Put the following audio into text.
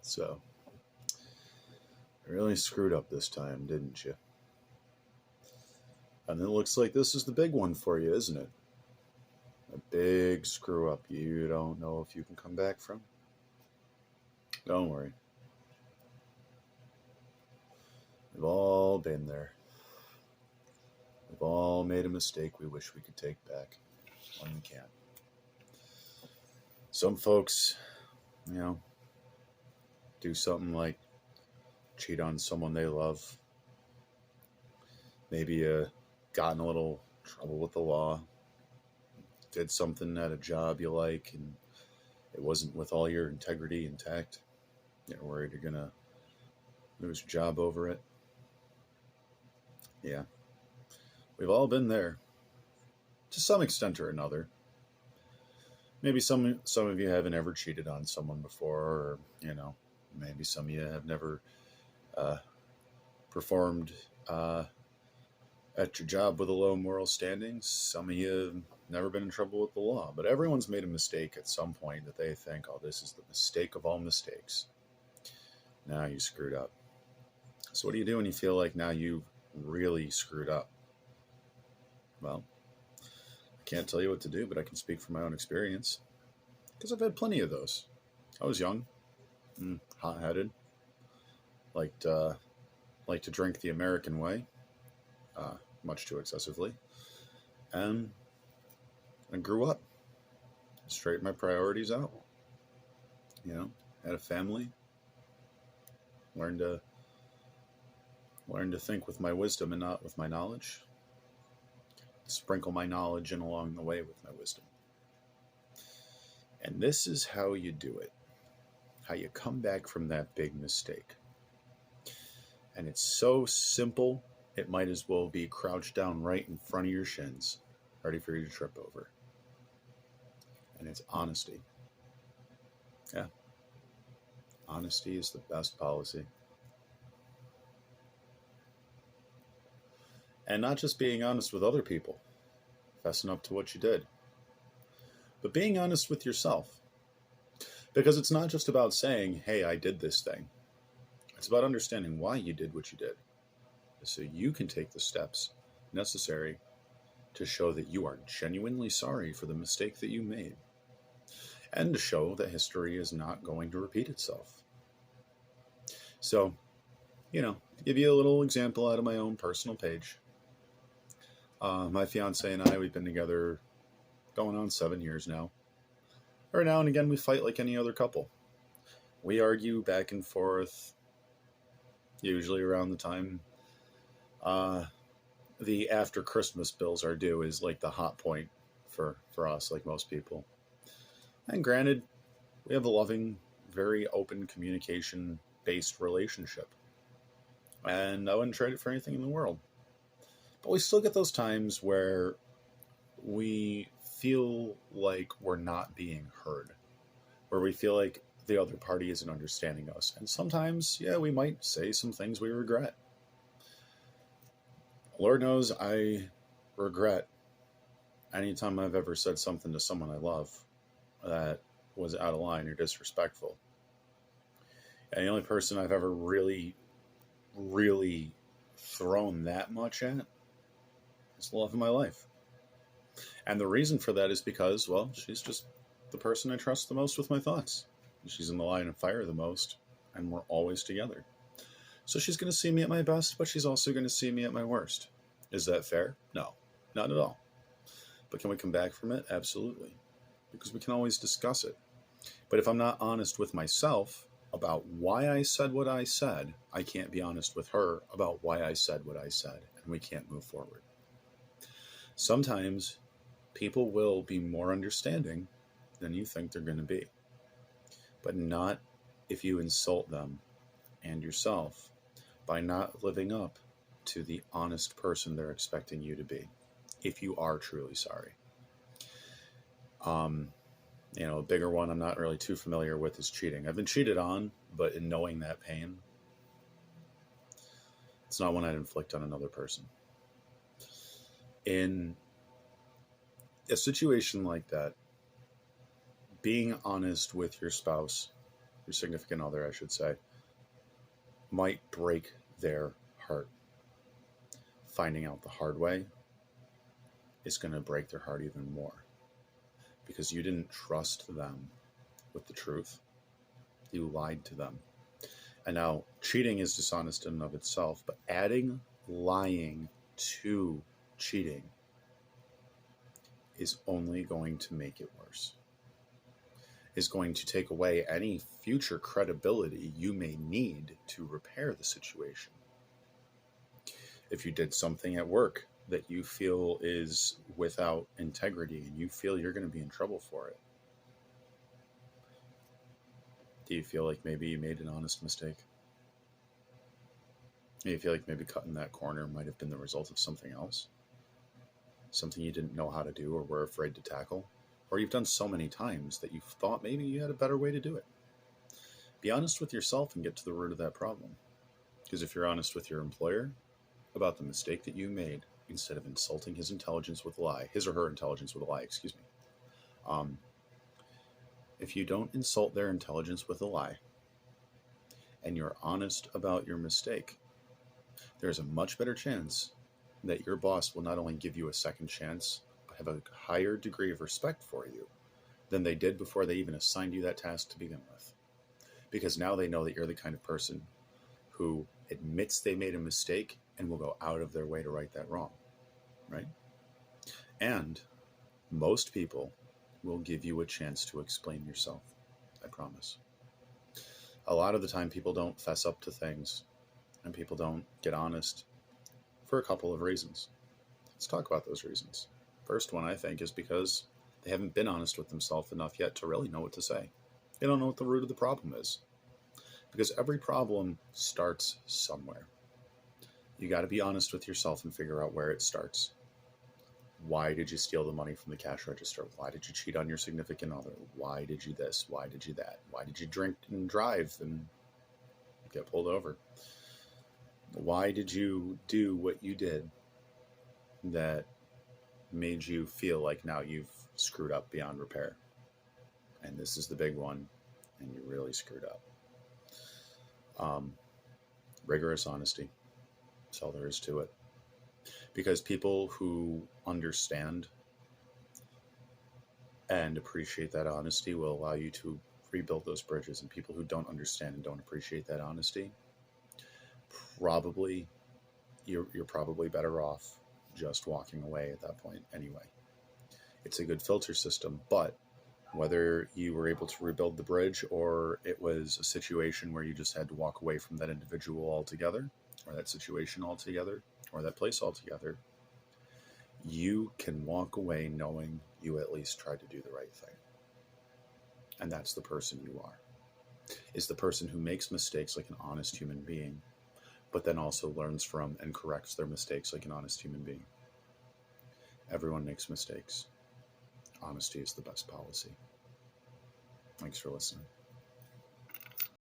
So, you really screwed up this time, didn't you? And it looks like this is the big one for you, isn't it? A big screw up you don't know if you can come back from. Don't worry. We've all been there. We've all made a mistake we wish we could take back when we can't. Some folks, do something like cheat on someone they love. Maybe got in a little trouble with the law. Did something at a job you like and it wasn't with all your integrity intact. You're worried you're going to lose your job over it. Yeah. We've all been there to some extent or another. Maybe some of you haven't ever cheated on someone before, or, maybe some of you have never performed at your job with a low moral standing. Some of you have never been in trouble with the law, but everyone's made a mistake at some point that they think, oh, this is the mistake of all mistakes. Now you screwed up. So what do you do when you feel like now you've really screwed up? Well, I can't tell you what to do, but I can speak from my own experience because I've had plenty of those. I was young, hot-headed, liked to drink the American way, much too excessively, and I grew up, straightened my priorities out, had a family, learned to think with my wisdom and not with my knowledge, sprinkle my knowledge in along the way with my wisdom. And this is how you do it, how you come back from that big mistake. And it's so simple, it might as well be crouched down right in front of your shins, ready for you to trip over. And it's honesty. Yeah. Honesty is the best policy. And not just being honest with other people, fessing up to what you did, but being honest with yourself. Because it's not just about saying, hey, I did this thing. It's about understanding why you did what you did, so you can take the steps necessary to show that you are genuinely sorry for the mistake that you made, and to show that history is not going to repeat itself. So, to give you a little example out of my own personal page, my fiance and I, we've been together going on 7 years now. Every now and again, we fight like any other couple. We argue back and forth, usually around the time the after Christmas bills are due is like the hot point for us, like most people. And granted, we have a loving, very open communication-based relationship. And I wouldn't trade it for anything in the world. But we still get those times where we feel like we're not being heard, where we feel like the other party isn't understanding us. And sometimes, we might say some things we regret. Lord knows I regret anytime I've ever said something to someone I love that was out of line or disrespectful. And the only person I've ever really, really thrown that much at is the love of my life. And the reason for that is because, well, she's just the person I trust the most with my thoughts. She's in the line of fire the most, and we're always together. So she's going to see me at my best, but she's also going to see me at my worst. Is that fair? No, not at all. But can we come back from it? Absolutely. Because we can always discuss it. But if I'm not honest with myself about why I said what I said, I can't be honest with her about why I said what I said, and we can't move forward. Sometimes people will be more understanding than you think they're going to be, but not if you insult them and yourself by not living up to the honest person they're expecting you to be, if you are truly sorry. A bigger one I'm not really too familiar with is cheating. I've been cheated on, but in knowing that pain, it's not one I'd inflict on another person. In a situation like that, being honest with your spouse your significant other, I should say, might break their heart. Finding out the hard way is going to break their heart even more because you didn't trust them with the truth. You lied to them. And now, cheating is dishonest in and of itself, but adding lying to cheating is only going to make it worse. Is going to take away any future credibility you may need to repair the situation. If you did something at work that you feel is without integrity and you feel you're going to be in trouble for it, do you feel like maybe you made an honest mistake? Do you feel like maybe cutting that corner might have been the result of something else? Something you didn't know how to do or were afraid to tackle? Or you've done so many times that you thought maybe you had a better way to do it? Be honest with yourself and get to the root of that problem. Because if you're honest with your employer about the mistake that you made, instead of insulting his intelligence with a lie, his or her intelligence with a lie, excuse me. If you don't insult their intelligence with a lie, and you're honest about your mistake, there's a much better chance that your boss will not only give you a second chance, but have a higher degree of respect for you than they did before they even assigned you that task to begin with. Because now they know that you're the kind of person who admits they made a mistake and will go out of their way to right that wrong, right? And most people will give you a chance to explain yourself, I promise. A lot of the time people don't fess up to things and people don't get honest for a couple of reasons. Let's talk about those reasons. First one, I think, is because they haven't been honest with themselves enough yet to really know what to say. They don't know what the root of the problem is. Because every problem starts somewhere. You got to be honest with yourself and figure out where it starts. Why did you steal the money from the cash register? Why did you cheat on your significant other? Why did you this? Why did you that? Why did you drink and drive and get pulled over? Why did you do what you did that made you feel like now you've screwed up beyond repair? And this is the big one, and you really screwed up. Rigorous honesty. That's all there is to it. Because people who understand and appreciate that honesty will allow you to rebuild those bridges. And people who don't understand and don't appreciate that honesty, probably you're probably better off just walking away at that point anyway. It's a good filter system, but whether you were able to rebuild the bridge or it was a situation where you just had to walk away from that individual altogether, or that situation altogether, or that place altogether, you can walk away knowing you at least tried to do the right thing. And that's the person you are. Is the person who makes mistakes like an honest human being, but then also learns from and corrects their mistakes like an honest human being. Everyone makes mistakes. Honesty is the best policy. Thanks for listening.